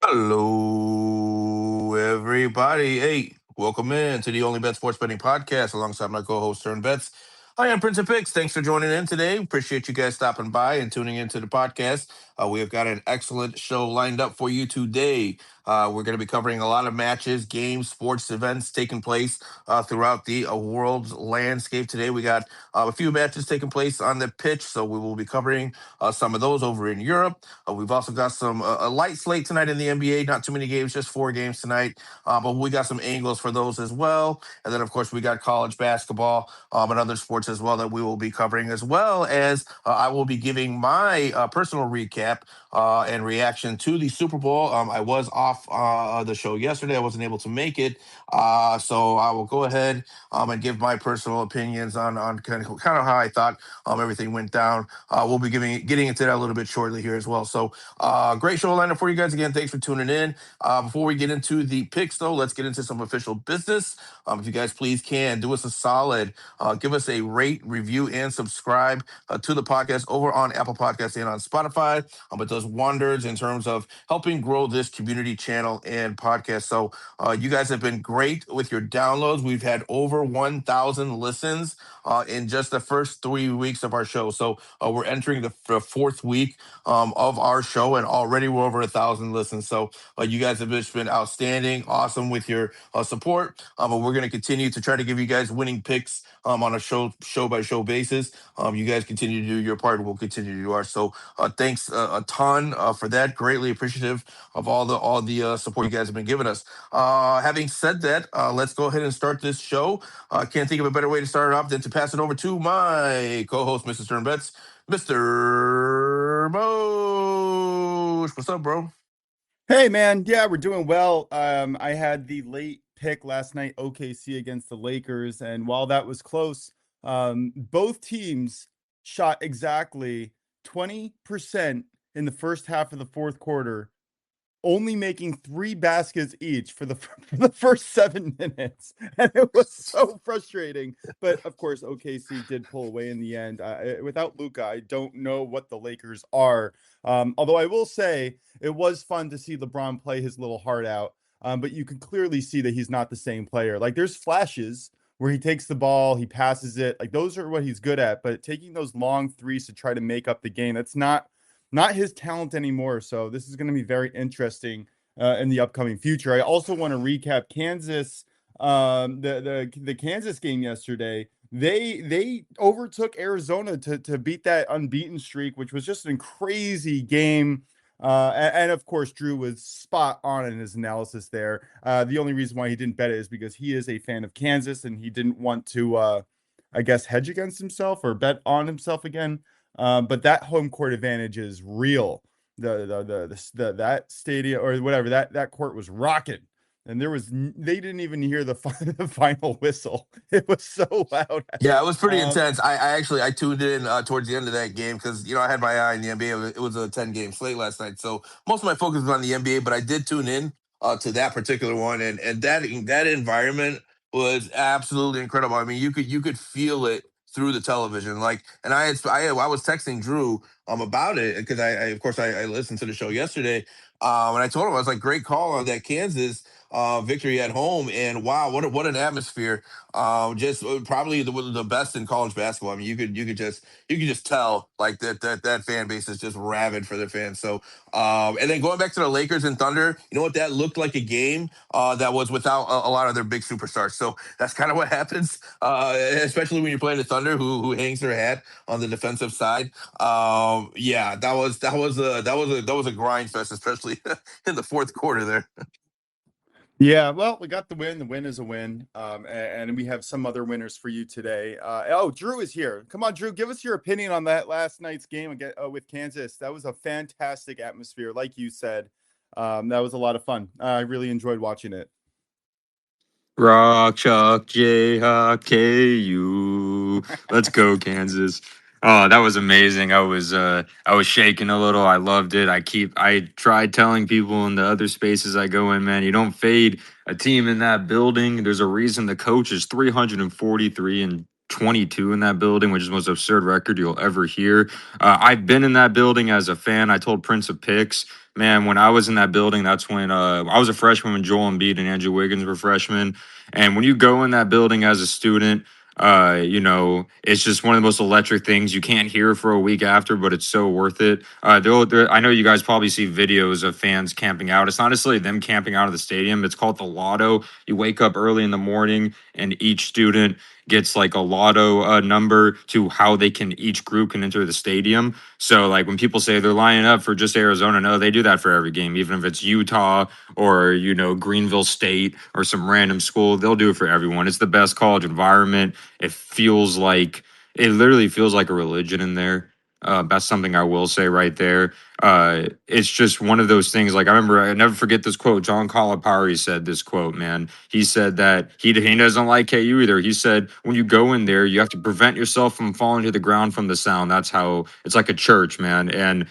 Hello, everybody. Hey, welcome in to the OnlyBets Sports Betting Podcast alongside my co-host SternBets. I am PrinceOfPicks. Thanks for joining in today. Appreciate you guys stopping by and tuning into the podcast. We have got an excellent show lined up for you today. We're going to be covering a lot of matches, games, sports events taking place throughout the world's landscape today. We got a few matches taking place on the pitch, so we will be covering some of those over in Europe. We've also got some a light slate tonight in the NBA. Not too many games, just 4 games tonight. But we got some angles for those as well. And then, of course, we got college basketball and other sports as well that we will be covering, as well as I will be giving my personal recap and reaction to the Super Bowl. I was off the show yesterday. I wasn't able to make it. So I will go ahead and give my personal opinions on kind of how I thought everything went down. We'll be getting into that a little bit shortly here as well. So great show lineup for you guys again. Thanks for tuning in. Before we get into the picks, though, let's get into some official business. If you guys please can do us a solid, give us a rate, review, and subscribe to the podcast over on Apple Podcasts and on Spotify. It does wonders in terms of helping grow this community channel and podcast. So you guys have been great with your downloads. We've had over 1,000 listens in just the first 3 weeks of our show. So we're entering the fourth week of our show, and already we're over 1,000 listens. So you guys have just been outstanding, awesome with your support. But we're going to continue to try to give you guys winning picks on a show by show basis. You guys continue to do your part, and we'll continue to do ours. So thanks a ton for that. Greatly appreciative of all the support you guys have been giving us. Having said that, let's go ahead and start this show. Can't think of a better way to start it off than to pass it over to my co-host, Mr. SternBets, Mr. Mosh. What's up, bro? Hey man, yeah, we're doing well. I had the late pick last night, OKC against the Lakers, and while that was close, both teams shot exactly 20% in the first half of the fourth quarter, only making 3 baskets each for the first 7 minutes, and it was so frustrating. But of course, OKC did pull away in the end. Without Luka, I don't know what the Lakers are. Although I will say it was fun to see LeBron play his little heart out. But you can clearly see that he's not the same player. Like there's flashes where he takes the ball, he passes it. Like those are what he's good at. But taking those long threes to try to make up the game, that's not his talent anymore. So this is going to be very interesting in the upcoming future. I also want to recap Kansas, the Kansas game yesterday. They overtook Arizona to beat that unbeaten streak, which was just a crazy game. And of course, Drew was spot on in his analysis there. The only reason why he didn't bet it is because he is a fan of Kansas and he didn't want to, I guess, hedge against himself or bet on himself again. But that home court advantage is real. That stadium or whatever that court was rocking, and they didn't even hear the final whistle. It was so loud. Yeah, it was pretty intense. I tuned in towards the end of that game because I had my eye on the NBA. It was a 10 game slate last night, so most of my focus was on the NBA. But I did tune in to that particular one, and that environment was absolutely incredible. I mean, you could feel it through the television. Like, and I was texting Drew about it because I of course I listened to the show yesterday, and I told him, I was like, great call on that Kansas victory at home, and wow, what an atmosphere. Just probably the best in college basketball. I mean, you could just tell like that fan base is just rabid for their fans. So, and then going back to the Lakers and Thunder, you know what, that looked like a game that was without a lot of their big superstars. So that's kind of what happens, especially when you're playing the Thunder, who hangs their hat on the defensive side. Yeah, that was a grind fest, especially in the fourth quarter there. Yeah, well, we got the win. The win is a win. And we have some other winners for you today. Drew is here. Come on, Drew, give us your opinion on that last night's game again, with Kansas. That was a fantastic atmosphere. Like you said, that was a lot of fun. I really enjoyed watching it. Rock, Chalk, Jayhawk, KU. Let's go, Kansas. Oh, that was amazing. I was shaking a little. I loved it. I tried telling people in the other spaces I go in, man, you don't fade a team in that building. There's a reason the coach is 343 and 22 in that building, which is the most absurd record you'll ever hear. I've been in that building as a fan. I told Prince of Picks, man, when I was in that building, that's when I was a freshman when Joel Embiid and Andrew Wiggins were freshmen. And when you go in that building as a student, it's just one of the most electric things. You can't hear for a week after, but it's so worth it. I know you guys probably see videos of fans camping out. It's not necessarily them camping out of the stadium. It's called the lotto. You wake up early in the morning, and each student gets like a lotto number to how each group can enter the stadium. So like when people say they're lining up for just Arizona, no, they do that for every game, even if it's Utah or Greenville State or some random school, they'll do it for everyone. It's the best college environment. It literally feels like a religion in there. That's something I will say right there. It's just one of those things. Like I never forget this quote. John Calipari said this quote, man. He said that he doesn't like KU either. He said when you go in there, you have to prevent yourself from falling to the ground from the sound. That's how it's like a church, man.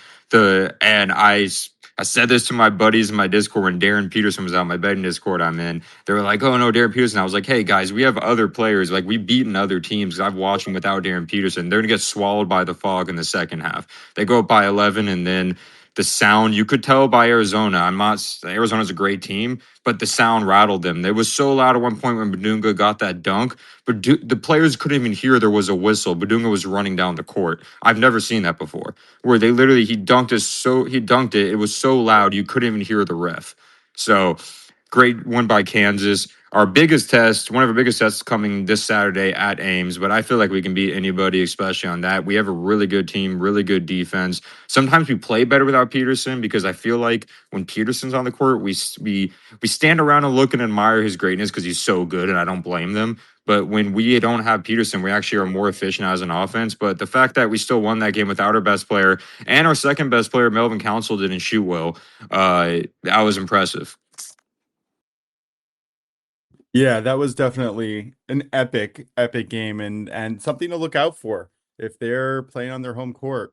I said this to my buddies in my Discord when Darren Peterson was out, my betting Discord I'm in. They were like, oh no, Darren Peterson. I was like, hey guys, we have other players. Like we've beaten other teams. I've watched them without Darren Peterson. They're gonna get swallowed by the fog in the second half. They go up by 11, and then the sound, you could tell by Arizona. Arizona's a great team, but the sound rattled them. It was so loud at one point when Badunga got that dunk, but the players couldn't even hear there was a whistle. Badunga was running down the court. I've never seen that before, where he dunked it. It was so loud you couldn't even hear the ref. So great win by Kansas. One of our biggest tests coming this Saturday at Ames, but I feel like we can beat anybody, especially on that. We have a really good team, really good defense. Sometimes we play better without Peterson because I feel like when Peterson's on the court, we stand around and look and admire his greatness because he's so good, and I don't blame them. But when we don't have Peterson, we actually are more efficient as an offense. But the fact that we still won that game without our best player and our second best player, Melvin Council, didn't shoot well, that was impressive. Yeah, that was definitely an epic game and something to look out for if they're playing on their home court.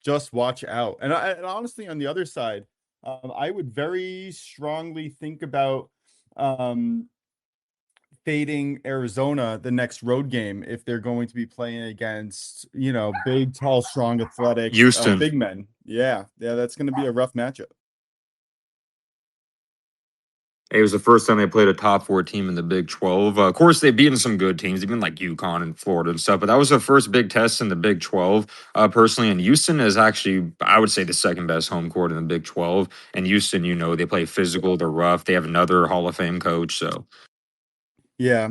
Just watch out. And honestly, on the other side, I would very strongly think about fading Arizona the next road game if they're going to be playing against big, tall, strong, athletic Houston. big men. Yeah, that's going to be a rough matchup. It was the first time they played a top 4 team in the Big 12. Of course, they've beaten some good teams, even like UConn and Florida and stuff, but that was the first big test in the Big 12, personally. And Houston is actually, I would say, the second best home court in the Big 12. And Houston, they play physical, they're rough. They have another Hall of Fame coach, so. Yeah.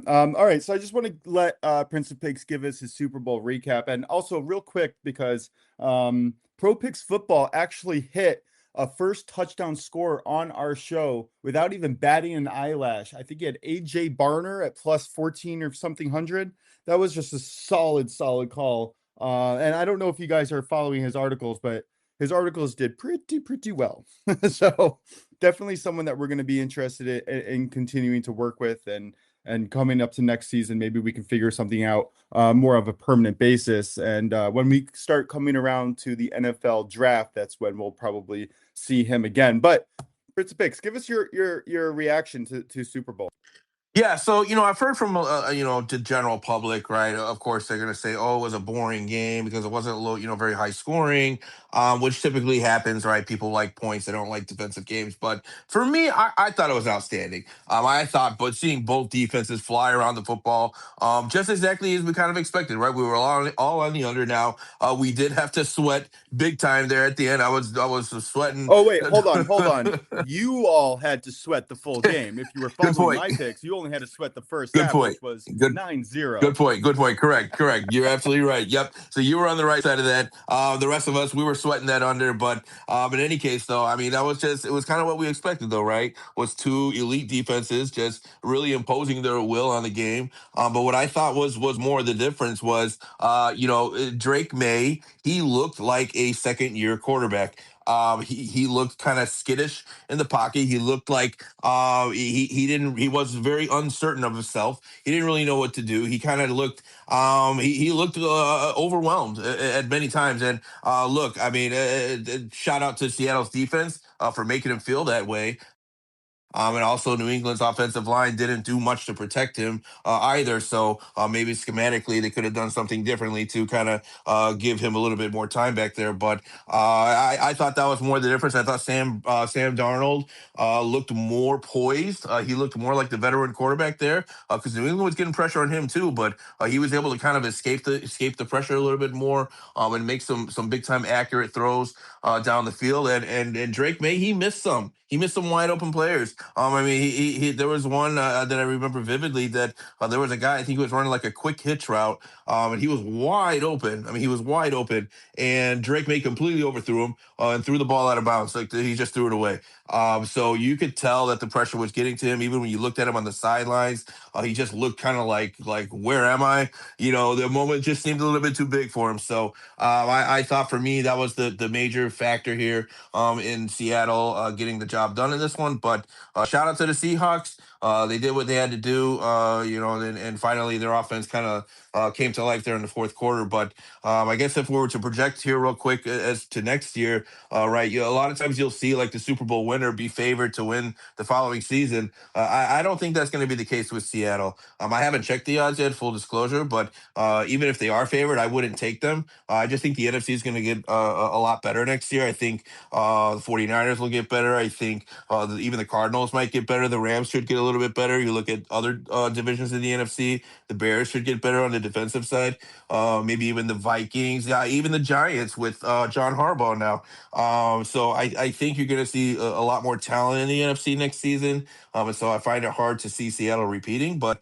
All right. So I just want to let Prince of Picks give us his Super Bowl recap. And also real quick, because Pro Picks Football actually hit a first touchdown score on our show without even batting an eyelash. I think he had AJ Barner at plus 14 or something hundred. That was just a solid call. And I don't know if you guys are following his articles, but his articles did pretty well. So definitely someone that we're going to be interested in continuing to work with, and coming up to next season, maybe we can figure something out more of a permanent basis. And when we start coming around to the NFL draft, that's when we'll probably see him again. But Prince of Picks, give us your reaction to Super Bowl. Yeah, so I've heard from the general public, right? Of course, they're gonna say, "Oh, it was a boring game because it wasn't low, very high scoring," which typically happens, right? People like points; they don't like defensive games. But for me, I thought it was outstanding. I thought, but seeing both defenses fly around the football, just exactly as we kind of expected, right? We were all on the under. Now, we did have to sweat big time there at the end. I was sweating. Oh wait, hold on. You all had to sweat the full game. If you were following my picks, you only had to sweat the first half, which was 9-0. Good point. Correct. You're absolutely right. Yep. So you were on the right side of that. The rest of us, we were sweating that under. But in any case, though, I mean, it was kind of what we expected, though, right? Was two elite defenses just really imposing their will on the game. But what I thought was more the difference was, Drake May. He looked like a second year quarterback. He looked kind of skittish in the pocket. He looked like he was very uncertain of himself. He didn't really know what to do. He kind of looked he looked overwhelmed at many times. And look, I mean, shout out to Seattle's defense for making him feel that way. And also, New England's offensive line didn't do much to protect him either. So maybe schematically they could have done something differently to kind of give him a little bit more time back there. But I thought that was more the difference. I thought Sam Darnold looked more poised. He looked more like the veteran quarterback there because New England was getting pressure on him too. But he was able to kind of escape the pressure a little bit more and make some big time accurate throws down the field. And Drake May, he missed some. He missed some wide open players. I mean, he there was one that I remember vividly that there was a guy, I think he was running like a quick hitch route, and he was wide open. I mean, he was wide open, and Drake May completely overthrew him and threw the ball out of bounds. Like he just threw it away. So you could tell that the pressure was getting to him. Even when you looked at him on the sidelines, he just looked kind of like where am I? The moment just seemed a little bit too big for him. So I thought for me that was the major factor here in Seattle getting the job done in this one. But shout out to the Seahawks. They did what they had to do, and finally their offense kind of came to life there in the fourth quarter. But I guess if we were to project here real quick as to next year, right, a lot of times you'll see like the Super Bowl winner be favored to win the following season. I don't think that's going to be the case with Seattle. I haven't checked the odds yet, full disclosure, but even if they are favored, I wouldn't take them. I just think the NFC is going to get a lot better next year. I think the 49ers will get better. I think even the Cardinals might get better. The Rams should get a little bit better. You look at other divisions in the NFC, the Bears should get better on the defensive side. Maybe even the Vikings, even the Giants with John Harbaugh now. So I think you're going to see a lot more talent in the NFC next season. And so I find it hard to see Seattle repeating, but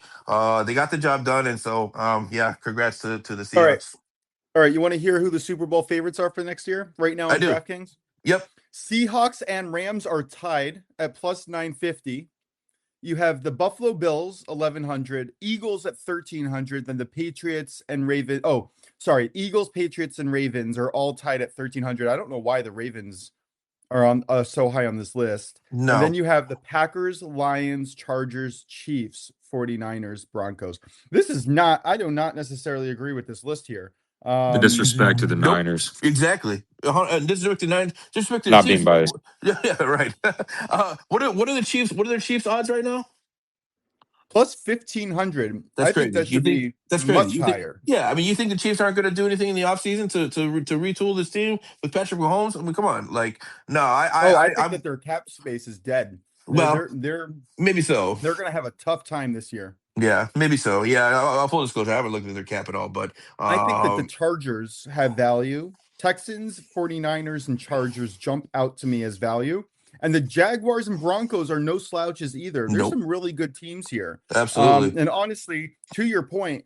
they got the job done. And so, yeah, congrats to the All right. Seahawks. All right. You want to hear who the Super Bowl favorites are for next year right now I on do. DraftKings? Yep. Seahawks and Rams are tied at plus 950. You have the Buffalo Bills, 1,100, Eagles at 1,300, then the Patriots and Ravens. Oh, sorry. Eagles, Patriots, and Ravens are all tied at 1,300. I don't know why the Ravens are on so high on this list. No. And then you have the Packers, Lions, Chargers, Chiefs, 49ers, Broncos. This is not, I do not necessarily agree with this list here. The disrespect to the Nope. Niners. Exactly. Disrespect to Niners. Disrespect to the Not Chiefs. being biased. Yeah, right. What are the Chiefs? What are their Chiefs odds right now? Plus 1,500. That's I crazy. think that You should think be that's crazy? much You think, higher. yeah, I mean, you think the Chiefs aren't going to do anything in the offseason to retool this team with Patrick Mahomes? I mean, come on. Like, no, I think I'm that their cap space is dead. well, They're maybe so. they're going to have a tough time this year. Yeah, maybe so. Yeah, I'll full disclosure. I haven't looked at their cap at all, but I think that the Chargers have value. Texans, 49ers, and Chargers jump out to me as value. And the Jaguars and Broncos are no slouches either. There's nope, some really good teams here. absolutely. And honestly, to your point,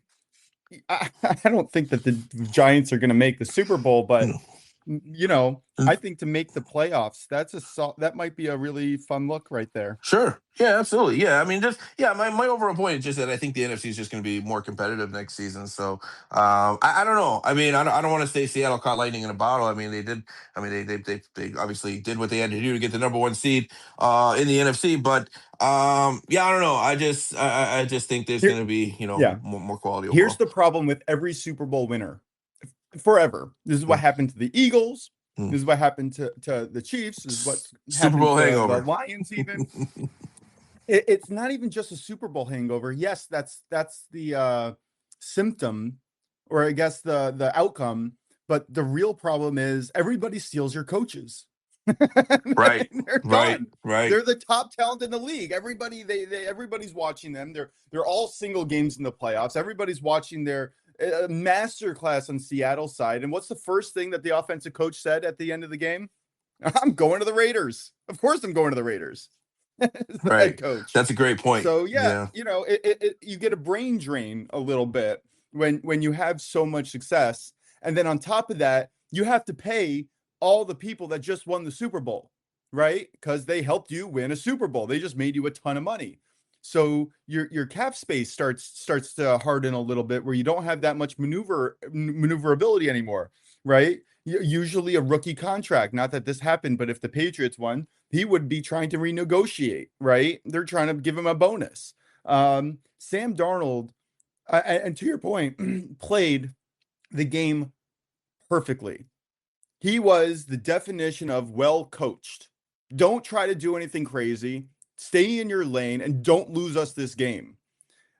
I don't think that the Giants are going to make the Super Bowl, but I think to make the playoffs, that might be a really fun look right there. Sure. Yeah, absolutely. Yeah. I mean, my overall point is just that I think the NFC is just going to be more competitive next season. So I don't know. I mean, I don't want to say Seattle caught lightning in a bottle. I mean, they did. I mean, they obviously did what they had to do to get the number one seed in the NFC. But yeah, I don't know. I just think there's going to be more quality overall. Here's the problem with every Super Bowl winner forever. This is what happened to the Eagles. This is what happened to the Chiefs. This is what Super Bowl happened to hangover. the Lions even. It's not even just a Super Bowl hangover. Yes, that's the symptom, or I guess the outcome. But the real problem is everybody steals your coaches. Right. They're Right. done. Right. They're the top talent in the league. Everybody's watching them. They're all single games in the playoffs. Everybody's watching their masterclass on Seattle's side. And what's the first thing that the offensive coach said at the end of the game? I'm going to the Raiders. Of course I'm going to the Raiders. Right. Head coach. That's a great point. So yeah. You get a brain drain a little bit when you have so much success. And then on top of that, you have to pay all the people that just won the Super Bowl, right? Because they helped you win a Super Bowl. They just made you a ton of money. So your cap space starts to harden a little bit, where you don't have that much maneuverability anymore, right? Usually a rookie contract. Not that this happened, but if the Patriots won, he would be trying to renegotiate, right? They're trying to give him a bonus. Sam Darnold, and to your point, played the game perfectly. He was the definition of well coached. Don't try to do anything crazy. stay in your lane and don't lose us this game.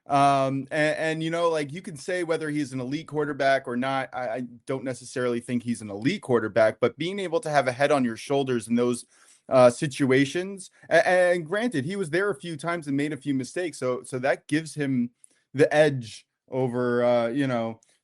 And you know, like, you can say whether he's an elite quarterback or not. I don't necessarily think he's an elite quarterback, but being able to have a head on your shoulders in those situations, and granted, he was there a few times and made a few mistakes, so that gives him the edge over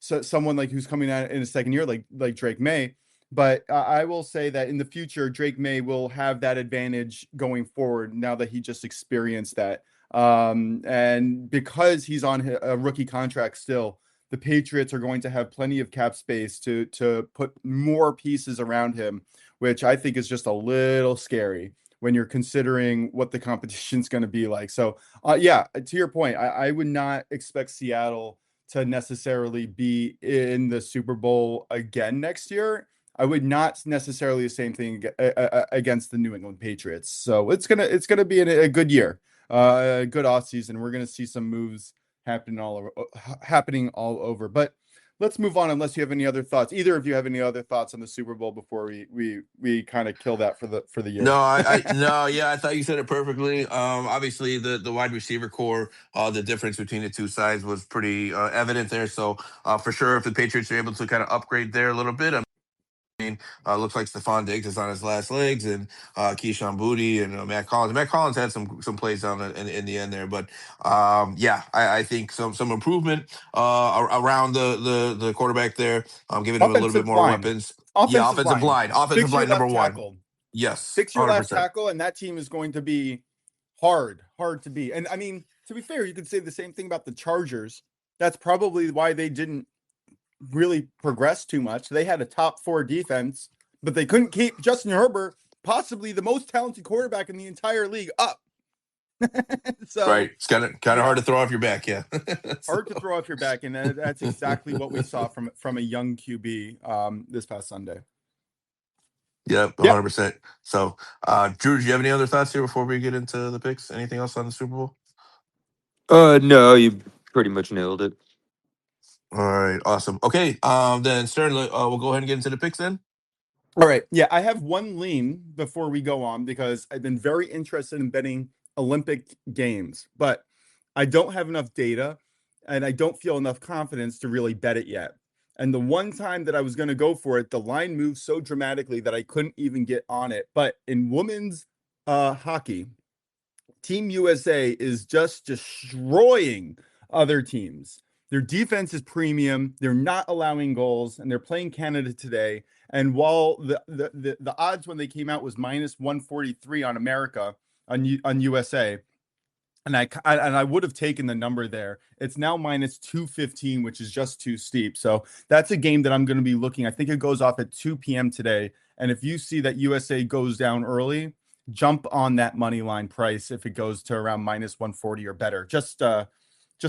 someone like who's coming out in a second year, like Drake May. But I will say that in the future, Drake May will have that advantage going forward now that he just experienced that. And because he's on a rookie contract still, the Patriots are going to have plenty of cap space to put more pieces around him, which I think is just a little scary when you're considering what the competition's going to be like. So, yeah, to your point, I would not expect Seattle to necessarily be in the Super Bowl again next year. I would not necessarily the same thing against the New England Patriots. So it's gonna be a good year, a good offseason. We're gonna see some moves happening all over. But let's move on. Unless you have any other thoughts, either of you have any other thoughts on the Super Bowl before we kind of kill that for the year. No, no, yeah, I thought you said it perfectly. Obviously the wide receiver core, the difference between the two sides was pretty evident there. So for sure, if the Patriots are able to kind of upgrade there a little bit, looks like Stephon Diggs is on his last legs, and Keyshawn Booty and Matt Collins. Matt Collins had some plays down in the end there, but yeah, I think some improvement around the quarterback there, giving him a little bit Offensive more line. weapons. Offensive Offensive line. offensive Fix your line number left one. tackle. Yes, Fix your left 100%. tackle, and that team is going to be hard to beat. And I mean, to be fair, you could say the same thing about the Chargers. That's probably why they didn't really progress too much. They had a top 4 defense, but they couldn't keep Justin Herbert, possibly the most talented quarterback in the entire league, up. So Right, it's kind of hard to throw off your back, yeah. Hard to throw off your back, and that's exactly what we saw from a young QB this past Sunday. Yep, 100%. So, Drew, do you have any other thoughts here before we get into the picks? Anything else on the Super Bowl? No, you pretty much nailed it. All right, awesome. Okay, then Stern, we'll go ahead and get into the picks then. All right. Yeah, I have one lean before we go on because I've been very interested in betting Olympic Games, but I don't have enough data and I don't feel enough confidence to really bet it yet. And the one time that I was going to go for it, the line moved so dramatically that I couldn't even get on it. But in women's hockey, Team USA is just destroying other teams. Their defense is premium. They're not allowing goals, and they're playing Canada today. And while the odds when they came out was -143 on America on USA, and I would have taken the number there. It's now -215, which is just too steep. So that's a game that I'm going to be looking. I think it goes off at 2 p.m. today. And if you see that USA goes down early, jump on that money line price if it goes to around -140 or better. Just a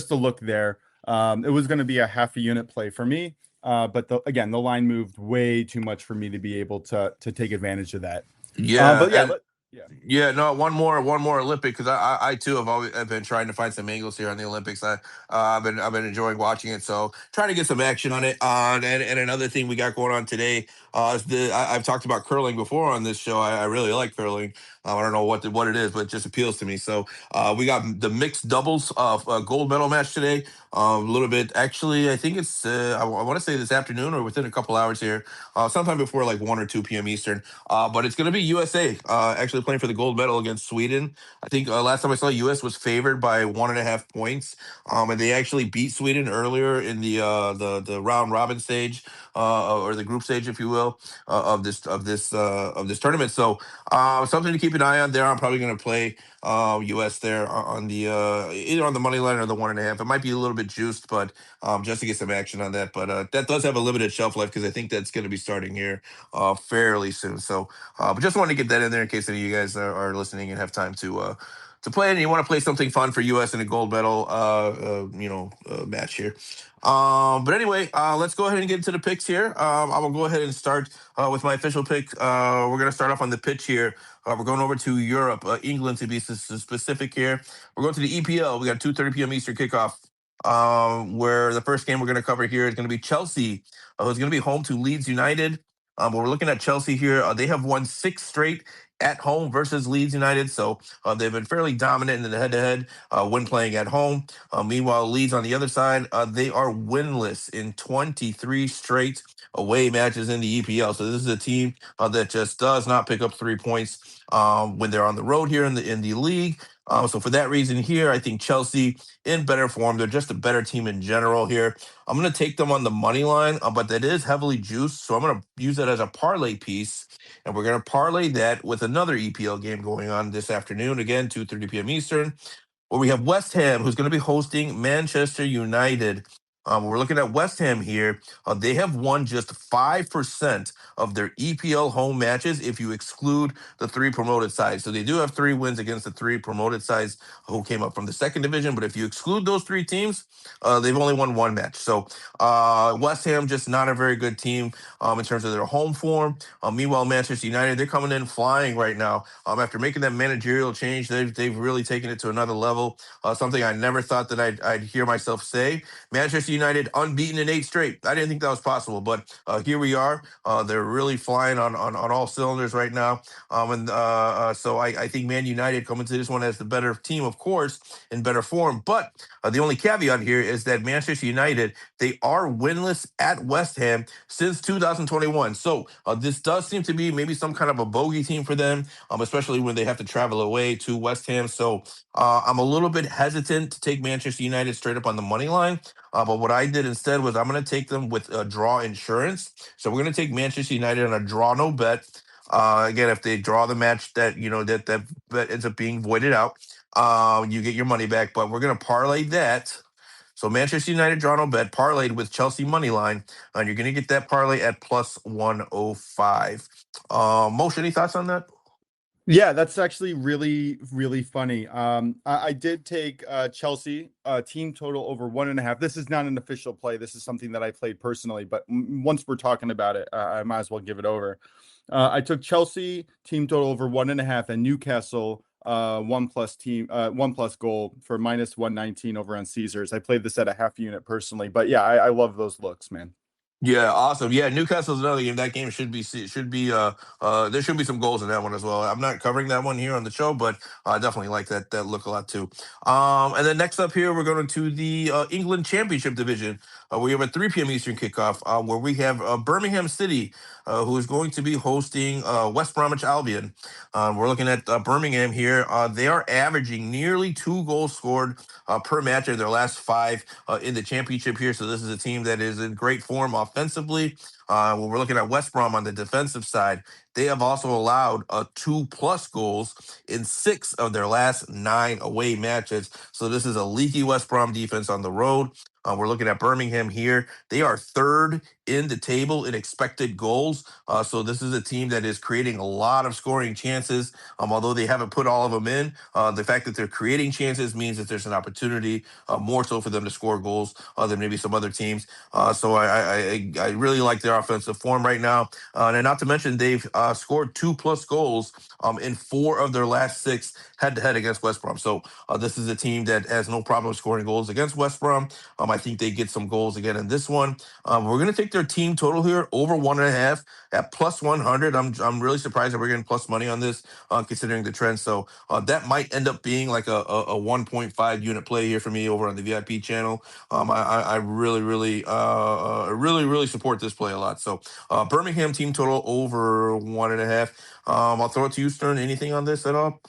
look there. It was going to be a half a unit play for me, but again, the line moved way too much for me to be able to take advantage of that. Yeah, but yeah. Yeah, no, one more Olympic, because I too have been trying to find some angles here on the Olympics. I've been enjoying watching it, so trying to get some action on it. And another thing we got going on today is I've talked about curling before on this show. I really like curling. I don't know what it is, but it just appeals to me. So we got the mixed doubles gold medal match today. A little bit, actually, I think it's I want to say this afternoon or within a couple hours here, sometime before like 1 or 2 p.m. Eastern. But it's going to be USA actually playing for the gold medal against Sweden. I think last time I saw, US was favored by 1.5 points, and they actually beat Sweden earlier in the round robin stage, or the group stage, if you will, of this tournament. So something to keep an eye on there. I'm probably going to play US there on the either on the money line or the 1.5. It might be a little bit juiced, but just to get some action on that. But that does have a limited shelf life because I think that's going to be starting here fairly soon. So, but just wanted to get that in there in case any of you guys are listening and have time to play, and you want to play something fun for US in a gold medal match here. But anyway, let's go ahead and get into the picks here. I will go ahead and start with my official pick. We're going to start off on the pitch here. We're going over to Europe, England to be specific here. We're going to the EPL. We got 2:30 p.m. Eastern kickoff, where the first game we're going to cover here is going to be Chelsea, who's going to be home to Leeds United. But we're looking at Chelsea here. They have won 6 straight at home versus Leeds United. So they've been fairly dominant in the head-to-head when playing at home. Meanwhile, Leeds on the other side, they are winless in 23 straight away matches in the EPL. So this is a team that just does not pick up 3 points when they're on the road here in the league. So for that reason here, I think Chelsea in better form. They're just a better team in general here. I'm going to take them on the money line, but that is heavily juiced. So I'm going to use that as a parlay piece. And we're going to parlay that with another EPL game going on this afternoon, again, 2:30 p.m. Eastern, where we have West Ham, who's going to be hosting Manchester United. We're looking at West Ham here. They have won just 5% of their EPL home matches if you exclude the 3 promoted sides. So they do have 3 wins against the 3 promoted sides who came up from the second division. But if you exclude those 3 teams, they've only won 1 match. So West Ham just not a very good team in terms of their home form. Meanwhile, Manchester United, they're coming in flying right now. After making that managerial change, they've really taken it to another level. Something I never thought that I'd hear myself say. Manchester United unbeaten in 8 straight. I didn't think that was possible, but here we are. They're really flying on all cylinders right now. So I think Man United coming to this one as the better team, of course, in better form. But the only caveat here is that Manchester United, they are winless at West Ham since 2021. So this does seem to be maybe some kind of a bogey team for them, especially when they have to travel away to West Ham. So I'm a little bit hesitant to take Manchester United straight up on the money line. But what I did instead was I'm going to take them with a draw insurance. So we're going to take Manchester United on a draw no bet. Again, if they draw the match that that bet ends up being voided out, you get your money back. But we're going to parlay that. So Manchester United draw no bet parlayed with Chelsea money line, and you're going to get that parlay at plus 105. Moshe, any thoughts on that? Yeah, that's actually really, really funny. I did take Chelsea team total over 1.5. This is not an official play. This is something that I played personally, but once we're talking about it, I might as well give it over. I took Chelsea team total over 1.5 and Newcastle 1+ goal for -119 over on Caesars. I played this at a half unit personally, but yeah, I love those looks, man. Yeah, awesome. Yeah, Newcastle's another game. That game should be there should be some goals in that one as well. I'm not covering that one here on the show, but I definitely like that look a lot too. And then next up here, we're going to the England Championship Division. We have a 3 p.m. Eastern kickoff where we have Birmingham City, who is going to be hosting West Bromwich Albion. We're looking at Birmingham here. They are averaging nearly 2 goals scored per match in their last 5 in the championship here. So this is a team that is in great form offensively. When we're looking at West Brom on the defensive side, they have also allowed 2+ goals in 6 of their last 9 away matches. So this is a leaky West Brom defense on the road. We're looking at Birmingham here. They are 3rd in the table in expected goals. So this is a team that is creating a lot of scoring chances. Although they haven't put all of them in, the fact that they're creating chances means that there's an opportunity more so for them to score goals than maybe some other teams. So I really like their offensive form right now. And not to mention they've scored 2+ goals in 4 of their last 6 head-to-head against West Brom. So this is a team that has no problem scoring goals against West Brom. I think they get some goals again in this one. We're going to take their team total here over 1.5 at plus 100. I'm really surprised that we're getting plus money on this, considering the trend. So that might end up being like a 1.5 unit play here for me over on the VIP channel. I really support this play a lot. So Birmingham team total over 1.5. I'll throw it to you, Stern. Anything on this at all?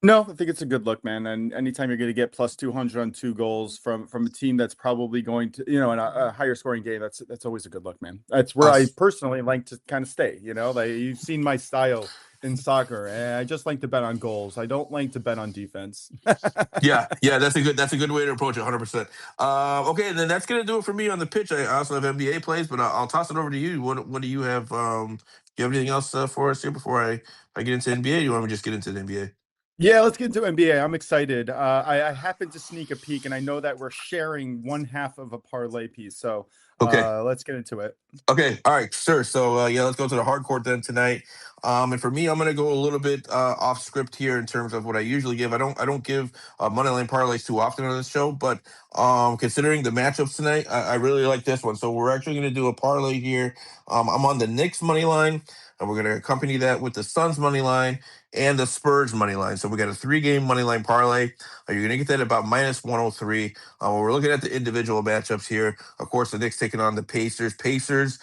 No, I think it's a good look, man. And anytime you're going to get plus 200 on 2 goals from a team that's probably going to, in a higher scoring game, that's always a good look, man. That's where I personally like to kind of stay. Like you've seen my style in soccer, and I just like to bet on goals. I don't like to bet on defense. yeah, that's a good way to approach it, 100%. Okay, and then that's gonna do it for me on the pitch. I also have NBA plays, but I'll toss it over to you. What do you have? Do you have anything else for us here before I get into NBA? Or you want me to just get into the NBA? Yeah, let's get into NBA. I'm excited. I happened to sneak a peek, and I know that we're sharing 1/2 of a parlay piece. So let's get into it. Okay, all right, sure. So let's go to the hard court then tonight. And for me, I'm going to go a little bit off script here in terms of what I usually give. I don't give moneyline parlays too often on this show, but considering the matchups tonight, I really like this one. So we're actually going to do a parlay here. I'm on the Knicks money line. and we're going to accompany that with the Suns money line and the Spurs money line. So we got a 3-game money line parlay. You're going to get that at about minus 103. We're looking at the individual matchups here. Of course, the Knicks taking on the Pacers. Pacers,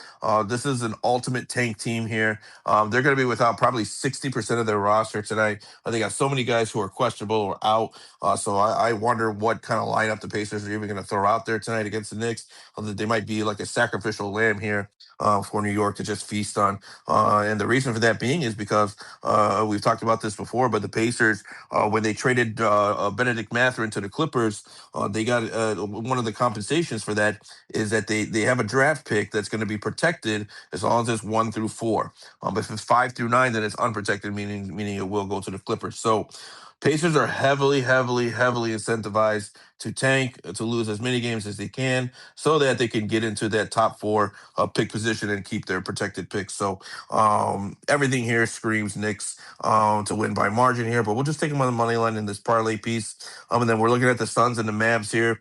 this is an ultimate tank team here. They're going to be without probably 60% of their roster tonight. They got so many guys who are questionable or out. So I wonder what kind of lineup the Pacers are even going to throw out there tonight against the Knicks. They might be like a sacrificial lamb here for New York to just feast on. And the reason for that being is because we've talked about this before, but the Pacers, when they traded Benedict Mathurin to the Clippers, they got one of the compensations for that is that they have a draft pick that's going to be protected as long as it's 1 through 4. If it's 5 through 9, then it's unprotected, meaning it will go to the Clippers. So Pacers are heavily incentivized to tank, to lose as many games as they can so that they can get into that top 4 pick position and keep their protected picks. So everything here screams Knicks to win by margin here, but we'll just take them on the money line in this parlay piece. And then we're looking at the Suns and the Mavs here.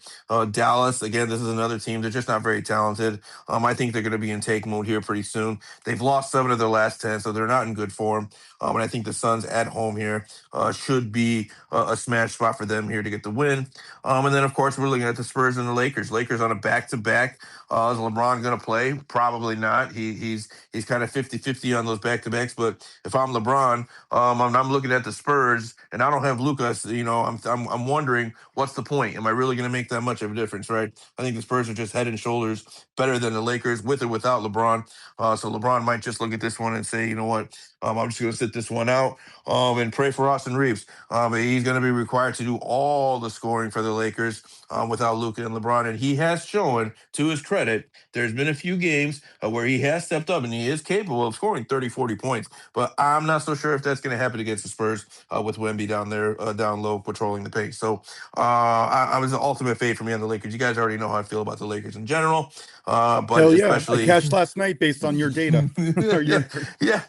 Dallas, again, this is another team. They're just not very talented. I think they're going to be in take mode here pretty soon. They've lost 7 of their last 10, so they're not in good form. And I think the Suns at home here should be a smash spot for them here to get the win. And then, of course, we're looking at the Spurs and the Lakers. Lakers on a back-to-back. Is LeBron going to play? Probably not. He's kind of 50-50 on those back-to-backs. But if I'm LeBron, I'm looking at the Spurs, and I don't have Lucas. I'm wondering what's the point? Am I really going to make that much of a difference? Right? I think the Spurs are just head and shoulders better than the Lakers with or without LeBron. So LeBron might just look at this one and say, you know what? I'm just going to sit this one out and pray for Austin Reeves. He's going to be required to do all the scoring for the Lakers without Luka and LeBron. And he has shown, to his credit, there's been a few games where he has stepped up and he is capable of scoring 30, 40 points. But I'm not so sure if that's going to happen against the Spurs with Wemby down there, down low, patrolling the pace. So I was the ultimate fade for me on the Lakers. You guys already know how I feel about the Lakers in general. But Hell yeah, especially I cashed last night based on your data. yeah.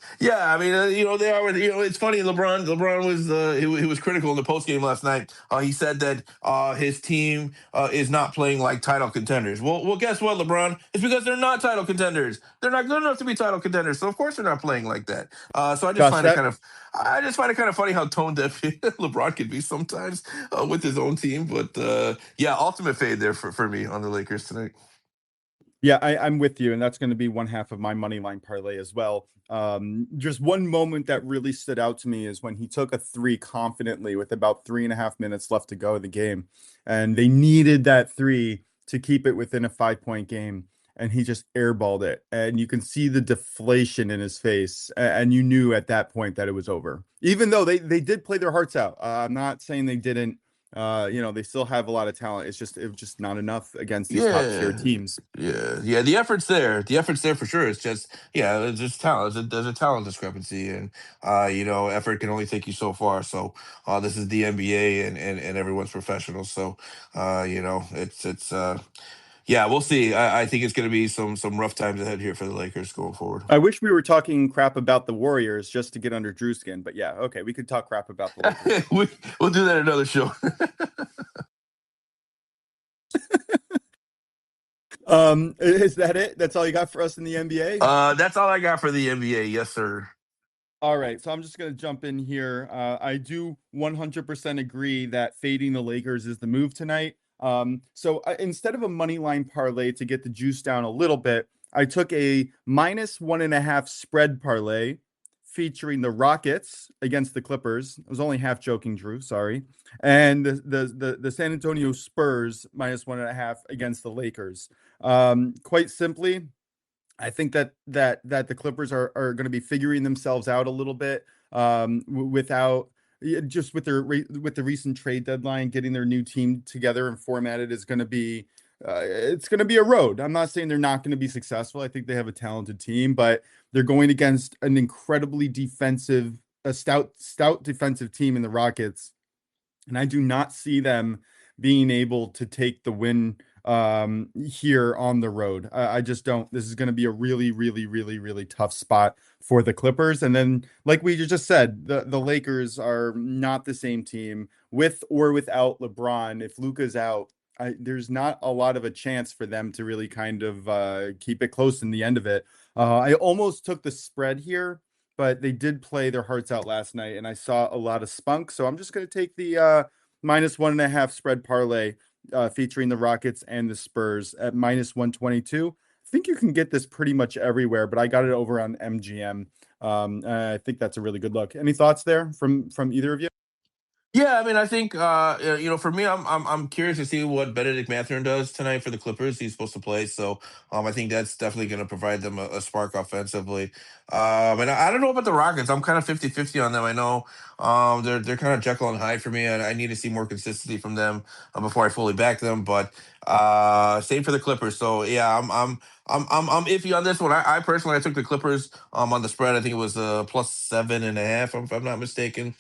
I mean, they are. It's funny. LeBron was he was critical in the post game last night. He said that his team is not playing like title contenders. Well, guess what, LeBron? It's because they're not title contenders. They're not good enough to be title contenders. So of course they're not playing like that. So I just Josh, find it kind of funny how tone deaf LeBron can be sometimes with his own team. But yeah, ultimate fade there for me on the Lakers tonight. Yeah, I'm with you, and that's going to be one half of my money line parlay as well. Just one moment that really stood out to me is when he took a 3 confidently with about 3.5 minutes left to go in the game, and they needed that 3 to keep it within a 5-point game, and he just airballed it, and you can see the deflation in his face, and you knew at that point that it was over. Even though they did play their hearts out. I'm not saying they didn't. They still have a lot of talent. It was just not enough against these top tier teams. Yeah. The effort's there. The effort's there for sure. It's just, it's just talent. There's a talent discrepancy, and effort can only take you so far. So this is the NBA, and everyone's professional. So it's yeah, we'll see. I think it's going to be some rough times ahead here for the Lakers going forward. I wish we were talking crap about the Warriors just to get under Drew's skin, but yeah, okay, we could talk crap about the Lakers. We'll do that another show. Is that it? That's all you got for us in the NBA? That's all I got for the NBA. Yes, sir. All right, so I'm just going to jump in here. I do 100% agree that fading the Lakers is the move tonight. So instead of a money line parlay to get the juice down a little bit, I took a -1.5 spread parlay featuring the Rockets against the Clippers. I was only half joking, Drew. Sorry. And the San Antonio Spurs -1.5 against the Lakers. Quite simply, I think that the Clippers are going to be figuring themselves out a little bit without just with the recent trade deadline, getting their new team together and formatted is going to be it's going to be a road. I'm not saying they're not going to be successful. I think they have a talented team, but they're going against an incredibly stout defensive team in the Rockets, and I do not see them being able to take the win here on the road. I just don't. This is going to be a really tough spot for the Clippers. And then, like we just said, the Lakers are not the same team with or without LeBron. If Luka's out, there's not a lot of a chance for them to really kind of keep it close in the end of it. I almost took the spread here, but they did play their hearts out last night, and I saw a lot of spunk. So I'm just going to take the -1.5 spread parlay featuring the Rockets and the Spurs at -122. I think you can get this pretty much everywhere, but I got it over on MGM. I think that's a really good look. Any thoughts there from either of you? Yeah, I mean, I think for me, I'm curious to see what Benedict Mathurin does tonight for the Clippers. He's supposed to play, so I think that's definitely going to provide them a spark offensively. And I don't know about the Rockets. I'm kind of 50-50 on them. I know they're kind of Jekyll and Hyde for me, and I need to see more consistency from them before I fully back them. But same for the Clippers. So yeah, I'm iffy on this one. I personally I took the Clippers on the spread. I think it was +7.5, if I'm not mistaken,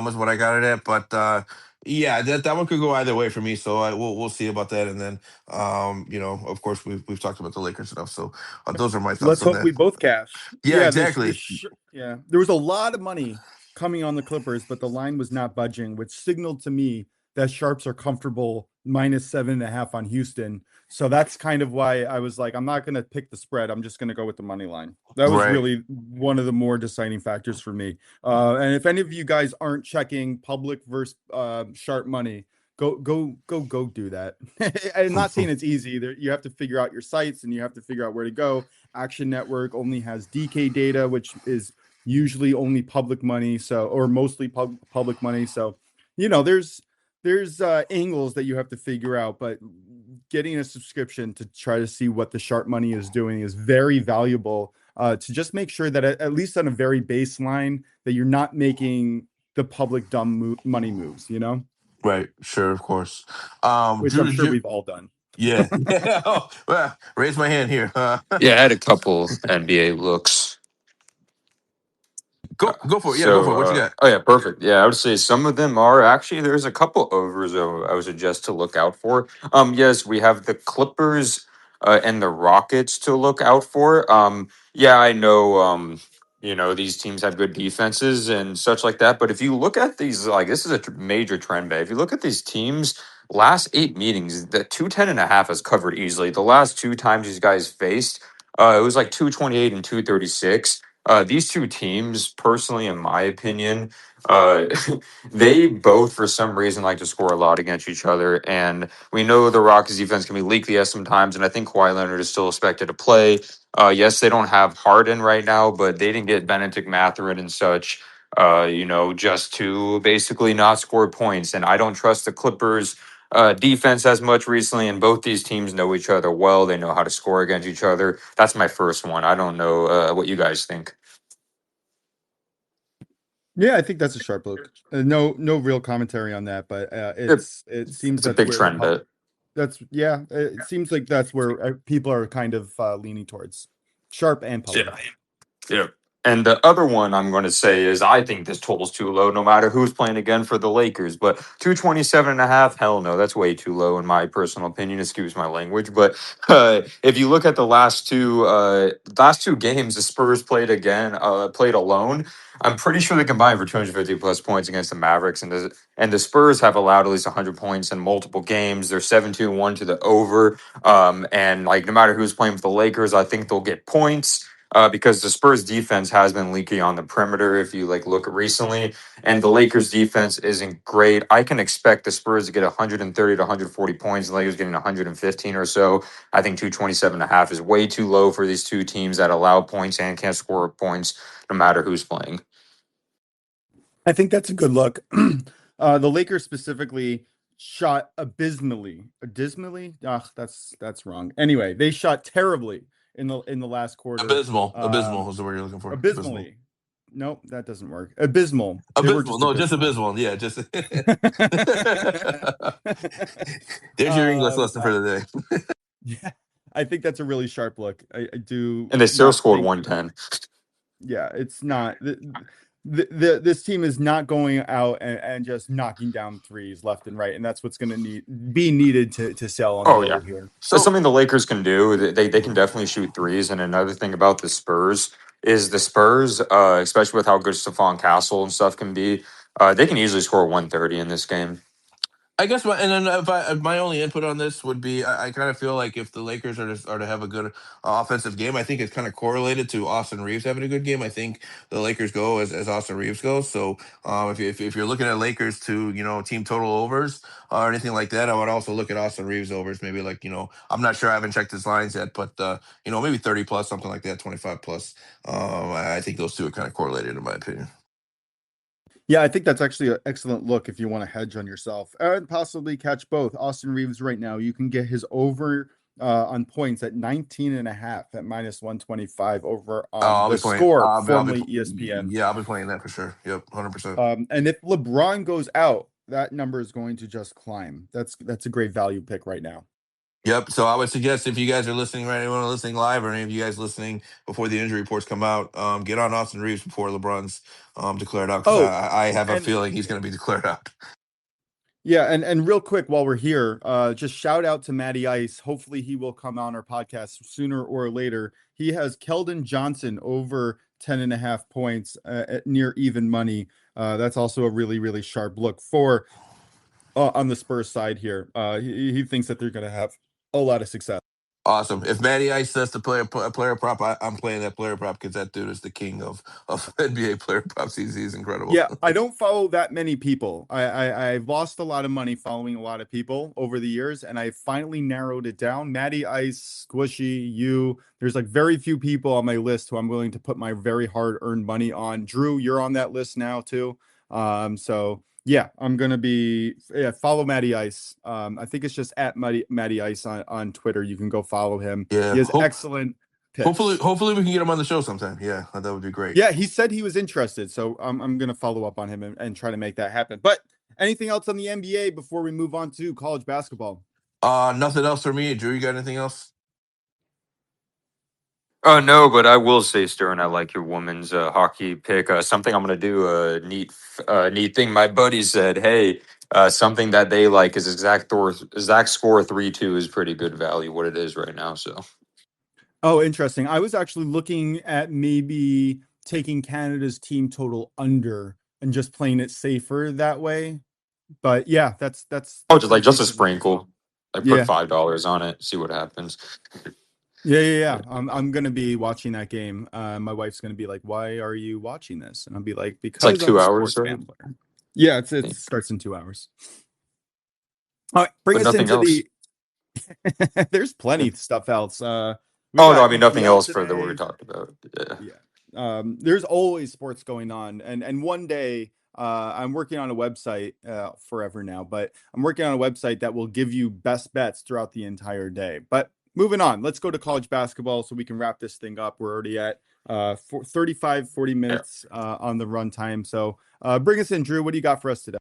is what I got it at. But yeah, that one could go either way for me. So we'll see about that. And then of course we've talked about the Lakers enough. So those are my thoughts Let's on hope that. we both cash. Yeah, Yeah, exactly. yeah. There was a lot of money coming on the Clippers, but the line was not budging, which signaled to me that sharps are comfortable -7.5 on Houston. So that's kind of why I was like, I'm not going to pick the spread. I'm just going to go with the money line. That was Right. really one of the more deciding factors for me. And if any of you guys aren't checking public versus sharp money, go do that. I'm not saying it's easy. You have to figure out your sites and you have to figure out where to go. Action Network only has DK data, which is usually only public money, or mostly public money. So there's angles that you have to figure out, but getting a subscription to try to see what the sharp money is doing is very valuable, to just make sure that at least on a very baseline that you're not making the public dumb money moves, Right. Sure. Of course. which Drew, I'm did sure you? we've all done. Yeah. Oh, well, raise my hand here. Yeah, I had a couple NBA looks. Go for it. Yeah, go for it. What you got? Oh yeah, perfect. Yeah, I would say some of them are actually. There's a couple overs I would suggest to look out for. Yes, we have the Clippers and the Rockets to look out for. Yeah, I know. These teams have good defenses and such like that. But if you look at these, like this is a major trend. But if you look at these teams, last 8 meetings, the 210.5 has covered easily. The last two times these guys faced, it was like 228 and 236. These two teams, personally, in my opinion, uh, they both, for some reason, like to score a lot against each other. And we know the Rockets defense can be leaky at sometimes. And I think Kawhi Leonard is still expected to play. Yes, they don't have Harden right now, but they didn't get Benedict Mathurin and such, just to basically not score points. And I don't trust the Clippers. Defense as much recently, and both these teams know each other well. They know how to score against each other. That's my first one. I don't know what you guys think. Yeah, I think that's a sharp look. No real commentary on that, but It- it seems It's a that's big where trend bet. it seems like that's where people are kind of leaning towards sharp and public. Yeah. Yeah. And the other one I'm going to say is I think this total's too low, no matter who's playing again for the Lakers. But 227.5, hell no, that's way too low in my personal opinion. Excuse my language. But if you look at the last two games, the Spurs played alone. I'm pretty sure they combined for 250 plus points against the Mavericks, and the Spurs have allowed at least 100 points in multiple games. They're 7-2-1 to the over. And like no matter who's playing for the Lakers, I think they'll get points. Because the Spurs defense has been leaky on the perimeter. If you look recently, and the Lakers defense isn't great, I can expect the Spurs to get 130 to 140 points. The Lakers getting 115 or so. I think 227.5 is way too low for these two teams that allow points and can't score points no matter who's playing. I think that's a good look. The Lakers specifically shot abysmally. Dismally? That's wrong. Anyway, they shot terribly in the last quarter. Abysmal is the word you're looking for. Abysmally. Nope, that doesn't work. Abysmal. Abysmal. No, just abysmal. Yeah, just. There's your English lesson for the day. Yeah, I think that's a really sharp look. I do. And they still not scored think- 110. Yeah, it's not. This team is not going out and just knocking down threes left and right, and that's what's going to be needed to sell on the load here. So something the Lakers can do, they can definitely shoot threes. And another thing about the Spurs is especially with how good Stephon Castle and stuff can be, they can easily score 130 in this game. I guess my only input on this would be I kind of feel like if the Lakers are to have a good offensive game, I think it's kind of correlated to Austin Reeves having a good game. I think the Lakers go as Austin Reeves goes. So if you're looking at Lakers to team total overs or anything like that, I would also look at Austin Reeves overs. Maybe like I'm not sure, I haven't checked his lines yet, but maybe 30 plus, something like that, 25 plus. I think those two are kind of correlated in my opinion. Yeah, I think that's actually an excellent look if you want to hedge on yourself and possibly catch both. Austin Reeves right now, you can get his over on points at 19.5 at minus 125 over on I'll the be playing. score, formerly ESPN. Yeah, I'll be playing that for sure. Yep, 100%. And if LeBron goes out, that number is going to just climb. That's a great value pick right now. Yep. So I would suggest if you guys are listening, right, anyone listening live, or any of you guys listening before the injury reports come out, get on Austin Reeves before LeBron's declared out, because Oh, I have a and feeling he's going to be declared out. yeah, and real quick while we're here, just shout out to Matty Ice. Hopefully he will come on our podcast sooner or later. He has Keldon Johnson over 10.5 points at near even money. That's also a really, really sharp look for on the Spurs side here. He thinks that they're going to have a lot of success. Awesome. If Matty Ice says to play a player prop, I'm playing that player prop because that dude is the king of NBA player props. He's incredible. Yeah, I don't follow that many people. I've lost a lot of money following a lot of people over the years, and I finally narrowed it down. Matty Ice, Squishy, you. There's like very few people on my list who I'm willing to put my very hard-earned money on. Drew, you're on that list now too. So yeah, I'm gonna be follow Matty Ice. I think it's just at Matty Ice on Twitter. You can go follow him. Yeah, He has excellent picks. Hopefully we can get him on the show sometime. Yeah, that would be great. Yeah, he said he was interested, so I'm gonna follow up on him and try to make that happen. But anything else on the NBA before we move on to college basketball? Nothing else for me. Drew, you got anything else? Oh no, but I will say, Stern, I like your women's hockey pick. Something I'm gonna do a neat thing. My buddy said, "Hey, something that they like is exact score 3-2 is pretty good value. What it is right now." So, Oh, interesting. I was actually looking at maybe taking Canada's team total under and just playing it safer that way. But yeah, that's just a reasonable as sprinkle. well. Like Yeah. put $5 on it, see what happens. Yeah. I'm gonna be watching that game. My wife's gonna be like, "Why are you watching this?" And I'll be like, "Because like 2 I'm a hours, sports right? fan player." Yeah, it starts in 2 hours. All right, bring But us nothing into else. the. There's plenty of stuff else. We Oh no, got I mean nothing EPL else for that we today. talked about. Yeah. There's always sports going on, and one day I'm working on a website forever now, but I'm working on a website that will give you best bets throughout the entire day. But moving on, let's go to college basketball so we can wrap this thing up. We're already at 40 minutes on the runtime. So bring us in, Drew. What do you got for us today?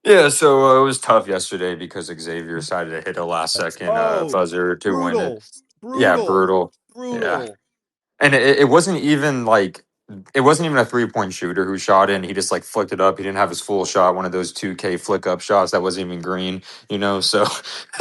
Yeah, so it was tough yesterday because Xavier decided to hit a last second buzzer to win it. Yeah, brutal. Yeah. And it wasn't even like it wasn't even a 3-point shooter who shot it and he just like flicked it up. He didn't have his full shot, one of those 2K flick up shots that wasn't even green, so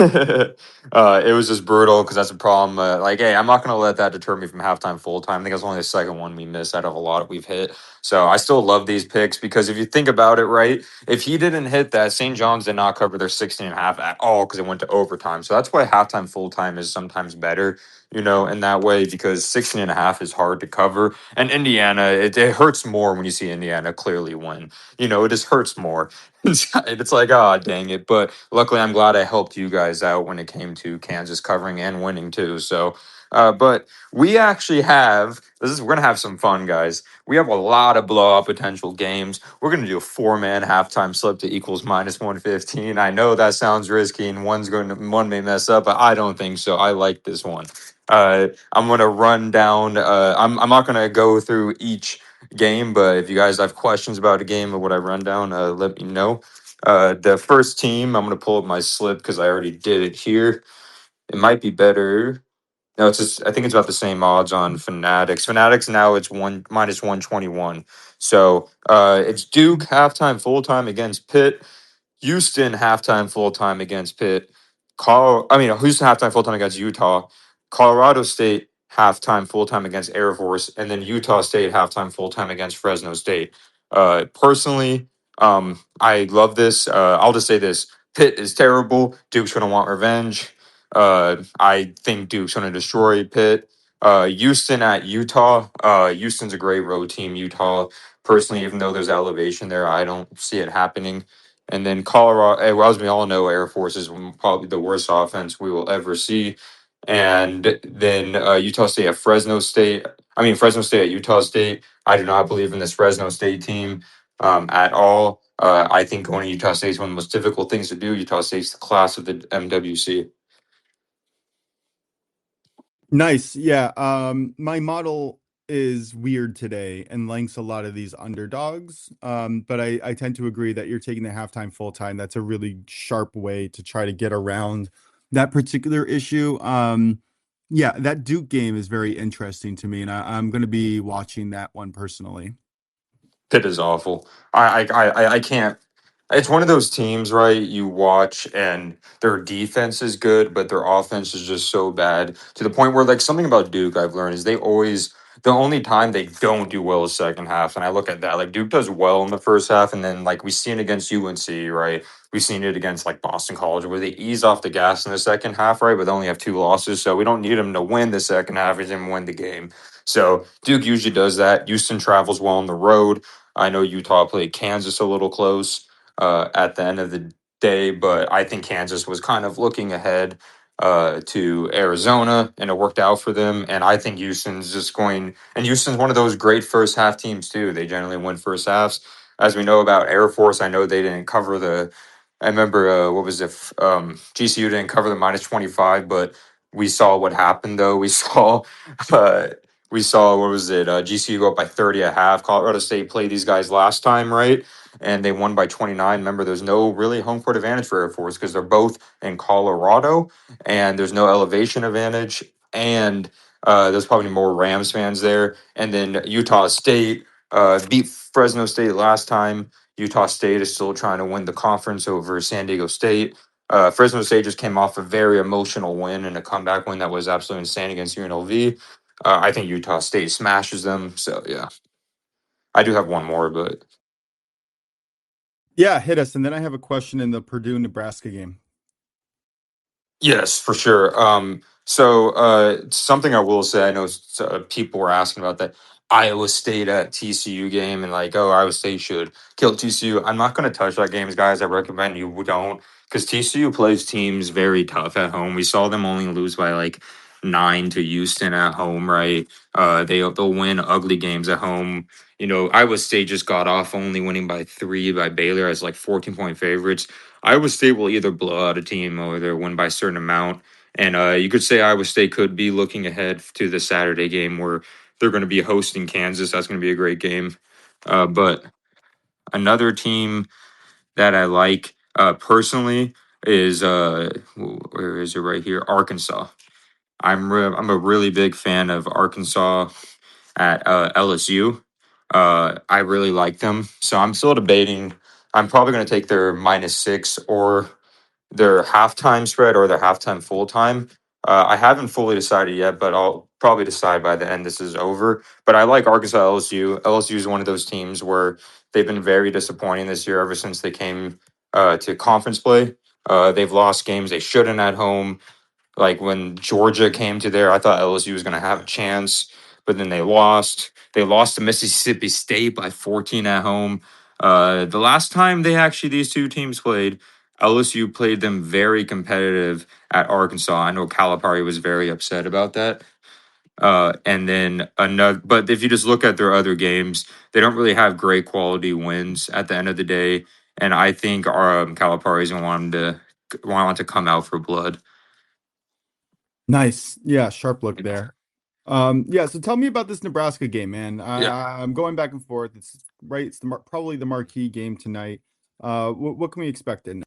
it was just brutal because that's a problem. Like, hey, I'm not gonna let that deter me from halftime full time. I think that's only the second one we missed out of a lot we've hit. So I still love these picks because if you think about it, right, if he didn't hit that, St. John's did not cover their 16.5 at all because it went to overtime. So that's why halftime full time is sometimes better, in that way, because 16.5 is hard to cover. And Indiana, it hurts more when you see Indiana clearly win. It just hurts more. It's like, oh, dang it. But luckily, I'm glad I helped you guys out when it came to Kansas covering and winning too. So, but we actually we're going to have some fun, guys. We have a lot of blowout potential games. We're going to do a 4-man halftime slip to equals minus 115. I know that sounds risky and one may mess up, but I don't think so. I like this one. I'm gonna run down. I'm not gonna go through each game, but if you guys have questions about a game or what I run down, let me know. The first team, I'm gonna pull up my slip because I already did it here. It might be better. No, it's just I think it's about the same odds on Fanatics. Fanatics now it's minus 121. So it's Duke halftime full time against Pitt. Houston halftime full time against Pitt. Houston halftime full time against Utah. Colorado State halftime full time against Air Force, and then Utah State halftime full time against Fresno State. Personally, I love this. I'll just say this: Pitt is terrible. Duke's going to want revenge. I think Duke's going to destroy Pitt. Houston at Utah. Houston's a great road team. Utah, personally, even though there's elevation there, I don't see it happening. And then Colorado, well, as we all know, Air Force is probably the worst offense we will ever see. And then Utah State at Fresno State. Fresno State at Utah State. I do not believe in this Fresno State team at all. I think going to Utah State is one of the most difficult things to do. Utah State's the class of the MWC. Nice. Yeah. My model is weird today and links a lot of these underdogs. But I tend to agree that you're taking the halftime full time. That's a really sharp way to try to get around that particular issue. Yeah, that Duke game is very interesting to me, and I'm going to be watching that one personally. Pitt is awful. I can't. It's one of those teams, right? You watch and their defense is good, but their offense is just so bad to the point where, like, something about Duke I've learned is they always, the only time they don't do well is second half. And I look at that, like, Duke does well in the first half. And then, like, we've seen it against UNC, right? We've seen it against, like, Boston College, where they ease off the gas in the second half, right? But they only have 2 losses. So we don't need them to win the second half, we just win the game. So Duke usually does that. Houston travels well on the road. I know Utah played Kansas a little close at the end of the day, but I think Kansas was kind of looking ahead to Arizona, and it worked out for them. And I think Houston's just going, and Houston's one of those great first half teams too. They generally win first halves. As we know about Air Force, I know they didn't cover the. I remember what was it? GCU didn't cover the -25, but we saw what happened though. Uh, we saw what was it? GCU go up by 30 at half. Colorado State played these guys last time, right? And they won by 29. Remember, there's no really home court advantage for Air Force because they're both in Colorado, and there's no elevation advantage, and there's probably more Rams fans there. And then Utah State beat Fresno State last time. Utah State is still trying to win the conference over San Diego State. Fresno State just came off a very emotional win and a comeback win that was absolutely insane against UNLV. I think Utah State smashes them. So yeah, I do have one more, but Yeah, hit us. And then I have a question in the Purdue Nebraska game. yes, for sure. Something I will say, I know people were asking about that Iowa State at TCU game and like, oh, Iowa State should kill TCU. I'm not going to touch that game, guys. I recommend you don't, because TCU plays teams very tough at home. We saw them only lose by like 9 to Houston at home, right? They'll win ugly games at home. You know, Iowa State just got off only winning by 3 by Baylor as like 14-point favorites. Iowa State will either blow out a team or they'll win by a certain amount. And you could say Iowa State could be looking ahead to the Saturday game where they're going to be hosting Kansas. That's going to be a great game. But another team that I like personally is where is it right here? Arkansas. I'm a really big fan of Arkansas at LSU. I really like them, so I'm still debating. I'm probably going to take their -6 or their halftime spread or their halftime full time. I haven't fully decided yet, but I'll probably decide by the end this is over. But I like Arkansas LSU. LSU is one of those teams where they've been very disappointing this year ever since they came to conference play. They've lost games they shouldn't at home. Like when Georgia came to there, I thought LSU was going to have a chance, but then they lost. They lost to Mississippi State by 14 at home. The last time these two teams played, LSU played them very competitive at Arkansas. I know Calipari was very upset about that. And then another, but if you just look at their other games, they don't really have great quality wins at the end of the day. And I think Calipari is going to want to come out for blood. Nice. Yeah, sharp look there. Yeah, so tell me about this Nebraska game, man. Yeah. I'm going back and forth. It's right. It's probably the marquee game tonight. What can we expect in?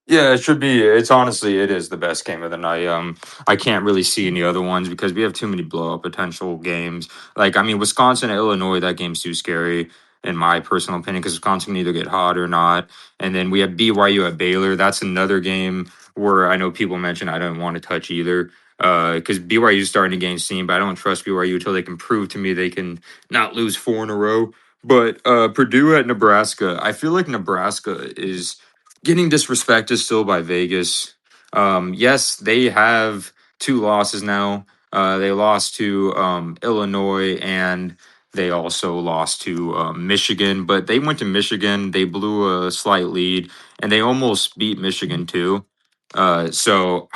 Yeah, it should be. It's honestly, it is the best game of the night. I can't really see any other ones because we have too many blowout potential games. Like, I mean, Wisconsin and Illinois, that game's too scary in my personal opinion because Wisconsin can either get hot or not. And then we have BYU at Baylor. That's another game where I know people mention I don't want to touch either because BYU is starting to gain steam, but I don't trust BYU until they can prove to me they can not lose 4 in a row. But Purdue at Nebraska, I feel like Nebraska is getting disrespected still by Vegas. Yes, they have two losses now. They lost to Illinois and they also lost to Michigan, but they went to Michigan. They blew a slight lead and they almost beat Michigan too. So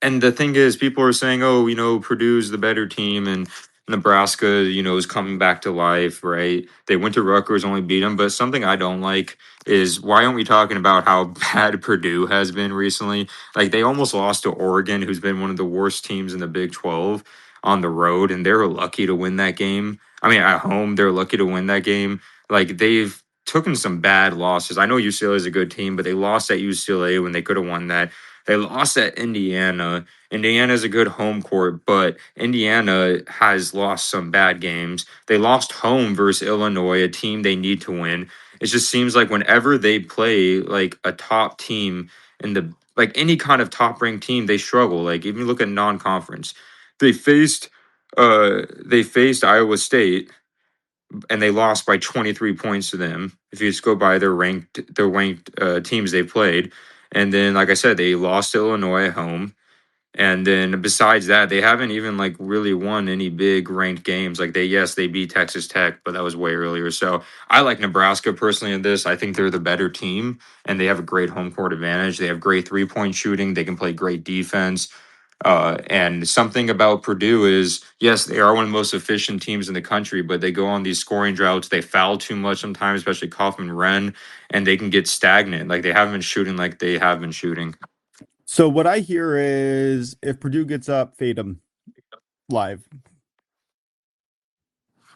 and the thing is, people are saying, oh, Purdue's the better team and Nebraska, is coming back to life, right? They went to Rutgers, only beat them. But something I don't like is why aren't we talking about how bad Purdue has been recently? Like they almost lost to Oregon, who's been one of the worst teams in the Big 12 on the road, and they're lucky to win that game. I mean, at home, they're lucky to win that game. Like they've taken some bad losses. I know UCLA is a good team, but they lost at UCLA when they could have won that. They lost at Indiana. Indiana is a good home court, but Indiana has lost some bad games. They lost home versus Illinois, a team they need to win. It just seems like whenever they play like a top team in the like any kind of top ranked team, they struggle. Like even look at non-conference. They faced Iowa State and they lost by 23 points to them. If you just go by their ranked teams they played. And then like I said, they lost to Illinois at home. And then besides that, they haven't even like really won any big ranked games. Like they beat Texas Tech, but that was way earlier. So I like Nebraska personally in this. I think they're the better team and they have a great home court advantage. They have great 3-point shooting. They can play great defense. And something about Purdue is, yes, they are one of the most efficient teams in the country, but they go on these scoring droughts. They foul too much sometimes, especially Kaufman Wren, and they can get stagnant. Like they haven't been shooting like they have been shooting. So what I hear is if Purdue gets up, fade them live.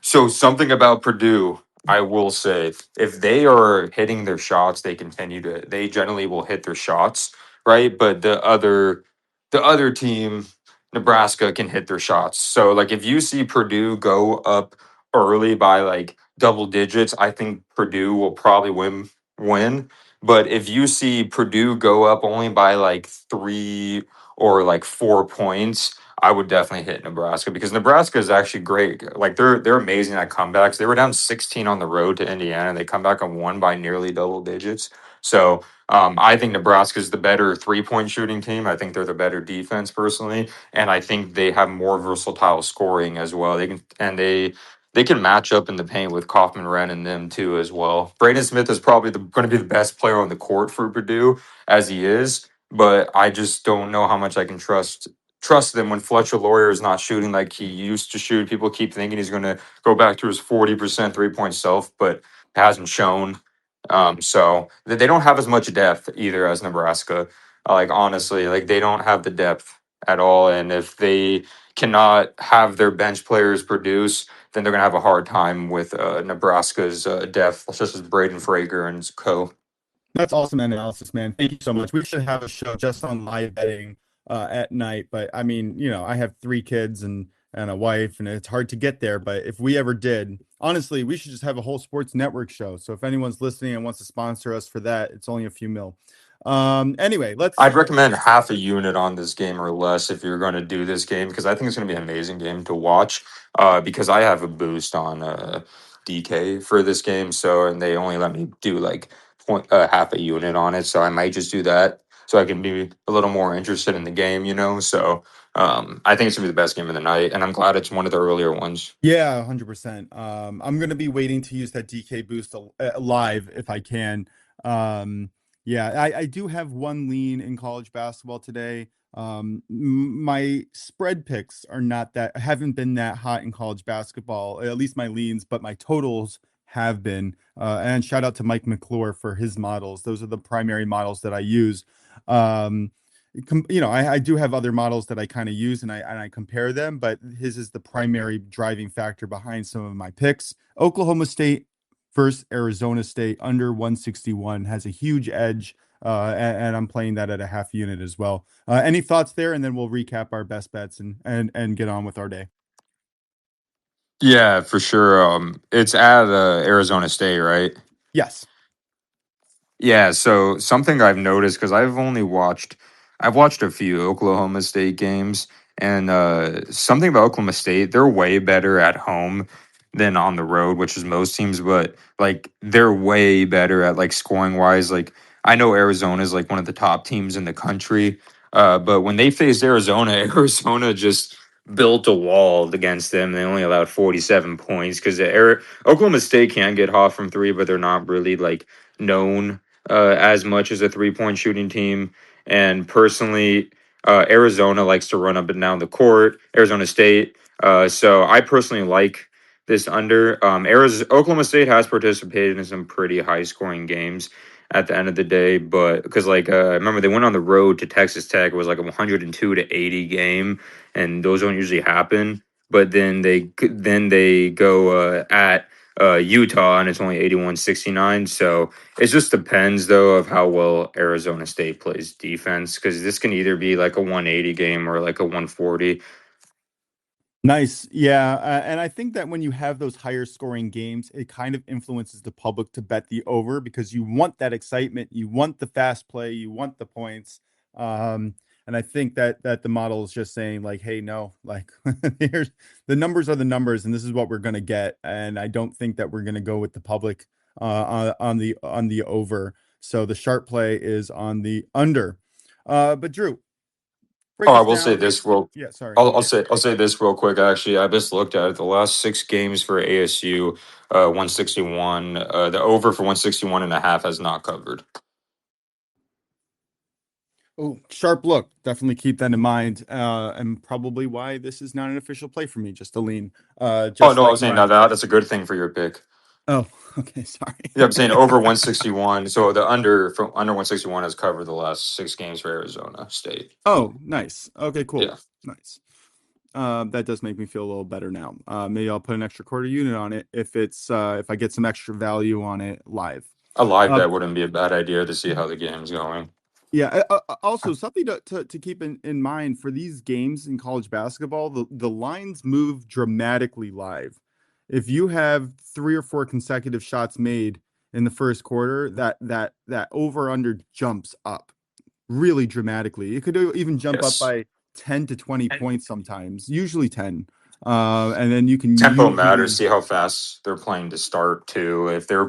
So something about Purdue, I will say, if they are hitting their shots, they generally will hit their shots, right? But the other team, Nebraska, can hit their shots. So like if you see Purdue go up early by like double digits, I think Purdue will probably win. But if you see Purdue go up only by like 3 or like 4 points, I would definitely hit Nebraska because Nebraska is actually great. Like they're amazing at comebacks. They were down 16 on the road to Indiana. And they come back and won by nearly double digits. So I think Nebraska is the better 3-point shooting team. I think they're the better defense personally, and I think they have more versatile scoring as well. They can match up in the paint with Kaufman Wren and them too as well. Braden Smith is probably going to be the best player on the court for Purdue as he is, but I just don't know how much I can trust them when Fletcher Lawyer is not shooting like he used to shoot. People keep thinking he's going to go back to his 40% 3-point self, but hasn't shown. So they don't have as much depth either as Nebraska. Like honestly, like they don't have the depth at all. And if they cannot have their bench players produce, then they're gonna have a hard time with Nebraska's depth, such as Braden Frager and co. That's awesome analysis, man. Thank you so much. We should have a show just on live betting at night. But I mean, I have 3 kids and a wife, and it's hard to get there. But if we ever did, honestly, we should just have a whole sports network show. So if anyone's listening and wants to sponsor us for that, it's only a few mil. Anyway, I'd recommend half a unit on this game or less if you're going to do this game because I think it's going to be an amazing game to watch. Because I have a boost on DK for this game, and they only let me do like half a unit on it, so I might just do that so I can be a little more interested in the game. So I think it's gonna be the best game of the night, and I'm glad it's one of the earlier ones. Yeah, 100%. I'm gonna be waiting to use that DK boost live if I can. Yeah, I do have one lean in college basketball today. My spread picks haven't been that hot in college basketball, at least my leans, but my totals have been. And shout out to Mike McClure for his models. Those are the primary models that I use. I do have other models that I kind of use and I compare them, but his is the primary driving factor behind some of my picks. Oklahoma State versus Arizona State under 161 has a huge edge, and I'm playing that at a half unit as well. Any thoughts there? And then we'll recap our best bets and get on with our day. Yeah, for sure. It's at Arizona State, right? Yes. Yeah, so something I've noticed because I've watched a few Oklahoma State games, and something about Oklahoma State, they're way better at home than on the road, which is most teams, but like they're way better at like scoring wise. Like I know Arizona is like one of the top teams in the country, but when they faced Arizona, Arizona just built a wall against them. They only allowed 47 points because Oklahoma State can get hot from three, but they're not really like known as much as a 3-point shooting team. And personally, Arizona likes to run up and down the court. Arizona State. So I personally like this under. Oklahoma State has participated in some pretty high scoring games at the end of the day, but because I remember they went on the road to Texas Tech. It was like a 102-80 game, and those don't usually happen. But then they go at Utah, and it's only 81-69. So it just depends, though, of how well Arizona State plays defense, because this can either be like a 180 game or like a 140. Nice. Yeah. And I think that when you have those higher scoring games, it kind of influences the public to bet the over because you want that excitement. You want the fast play. You want the points. And I think that the model is just saying like, hey, no, like here's the numbers are the numbers and this is what we're going to get. And I don't think that we're going to go with the public on the over. So the sharp play is on the under. But Drew, break Oh, I us will say down. this real. Yeah, sorry. I'll say this real quick. Actually, I just looked at it. The last 6 games for ASU, 161. The over for 161 and a half has not covered. Oh, sharp look. Definitely keep that in mind. And probably why this is not an official play for me, just a lean. Oh Just no, I like was saying now that's a good thing for your pick. oh, okay, sorry. Yeah, I'm saying over 161. So the under 161 has covered the last 6 games for Arizona State. Oh, nice. Okay, cool. Yeah. Nice. That does make me feel a little better now. Maybe I'll put an extra quarter unit on it if I get some extra value on it live. A live Uh, bet wouldn't be a bad idea to see how the game's going. Yeah. Also, something to keep in mind for these games in college basketball, the lines move dramatically live. If you have 3 or 4 consecutive shots made in the first quarter, that over under jumps up really dramatically. It could even jump up Yes. by 10 to 20 points sometimes, usually 10. And then you can Tempo usually matters. See how fast they're playing to start too. If they're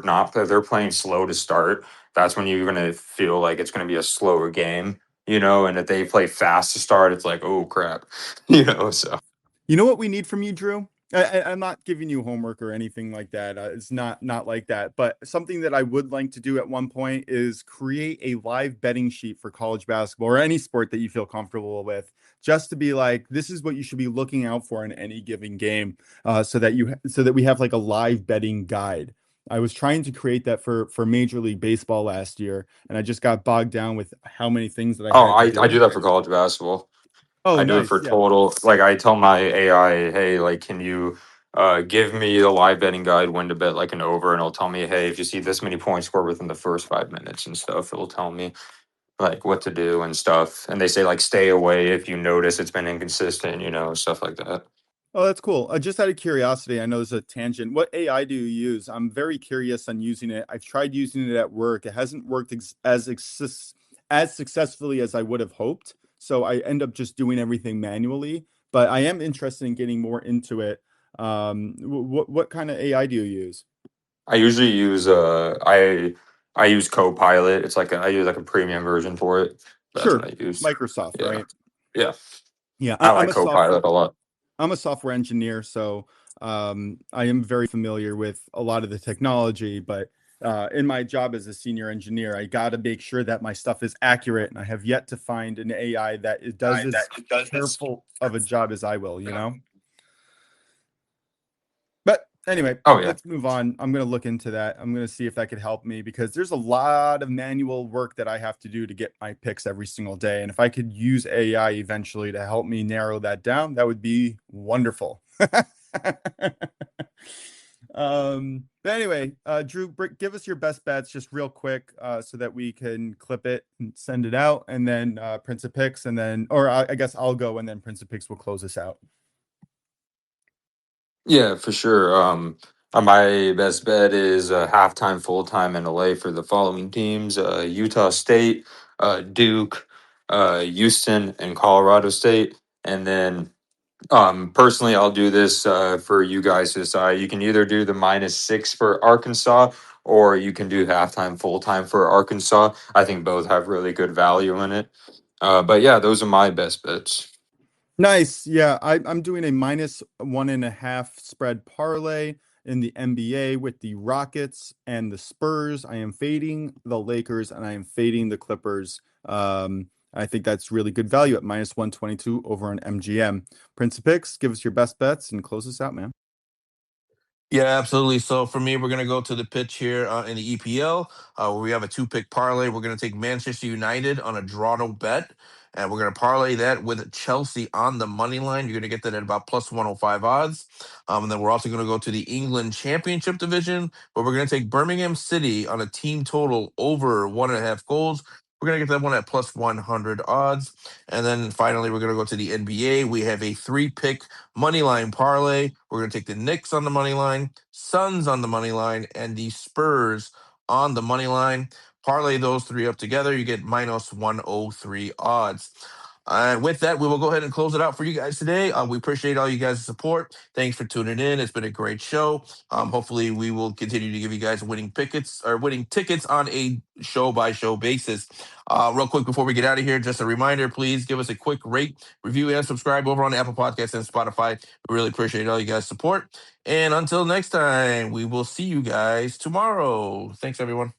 playing slow to start, that's when you're gonna feel like it's gonna be a slower game, And if they play fast to start, it's like, oh crap, So You know what we need from you, Drew? I'm not giving you homework or anything like that. It's not like that. But something that I would like to do at one point is create a live betting sheet for college basketball or any sport that you feel comfortable with, just to be like, this is what you should be looking out for in any given game, so that we have like a live betting guide. I was trying to create that for Major League Baseball last year, and I just got bogged down with how many things that I oh, had to I do do. that for college basketball. Oh, I do it nice. for Yeah. total. Like I tell my AI, hey, like, can you give me the live betting guide when to bet like an over, and it'll tell me, hey, if you see this many points scored within the first 5 minutes and stuff, it'll tell me like what to do and stuff. And they say like stay away if you notice it's been inconsistent, stuff like that. Oh, that's cool. Just out of curiosity, I know there's a tangent. What AI do you use? I'm very curious on using it. I've tried using it at work. It hasn't worked as successfully as I would have hoped. So I end up just doing everything manually. But I am interested in getting more into it. What kind of AI do you use? I usually use I use Copilot. I use like a premium version for it. That's what Sure, I use. Microsoft, Yeah. right? Yeah. Yeah, I like Copilot a lot. I'm a software engineer, so I am very familiar with a lot of the technology, but in my job as a senior engineer, I got to make sure that my stuff is accurate, and I have yet to find an AI that it does as careful of a job as I will. But anyway, Oh yeah. let's move on. I'm going to look into that. I'm going to see if that could help me because there's a lot of manual work that I have to do to get my picks every single day. And if I could use AI eventually to help me narrow that down, that would be wonderful. But anyway, Drew, give us your best bets just real quick, so that we can clip it and send it out, and then Prince of Picks, and then, or I guess I'll go, and then Prince of Picks will close us out. Yeah, for sure. My best bet is halftime, full time in LA for the following teams: Utah State, Duke, Houston, and Colorado State. And then, personally, I'll do this for you guys to decide. You can either do the -6 for Arkansas, or you can do halftime, full time for Arkansas. I think both have really good value in it. But yeah, those are my best bets. Nice. Yeah, I'm doing a -1.5 spread parlay in the NBA with the Rockets and the Spurs. I am fading the Lakers and I am fading the Clippers. I think that's really good value at -122 over on MGM. Prince of Picks, give us your best bets and close us out, man. Yeah, absolutely. So for me, we're going to go to the pitch here in the EPL, where we have a two-pick parlay. We're going to take Manchester United on a draw no bet, and we're going to parlay that with Chelsea on the money line. You're going to get that at about plus 105 odds. And then we're also going to go to the England Championship Division, where we're going to take Birmingham City on a team total over 1.5 goals. We're going to get that one at plus 100 odds. And then finally, we're going to go to the NBA. We have a three-pick money line parlay. We're going to take the Knicks on the money line, Suns on the money line, and the Spurs on the money line. Parlay those three up together, you get minus 103 odds. And with that, we will go ahead and close it out for you guys today. We appreciate all you guys' support. Thanks for tuning in. It's been a great show. Hopefully, we will continue to give you guys winning tickets on a show-by-show basis. Real quick before we get out of here, just a reminder, please give us a quick rate, review, and subscribe over on Apple Podcasts and Spotify. We really appreciate all you guys' support. And until next time, we will see you guys tomorrow. Thanks, everyone.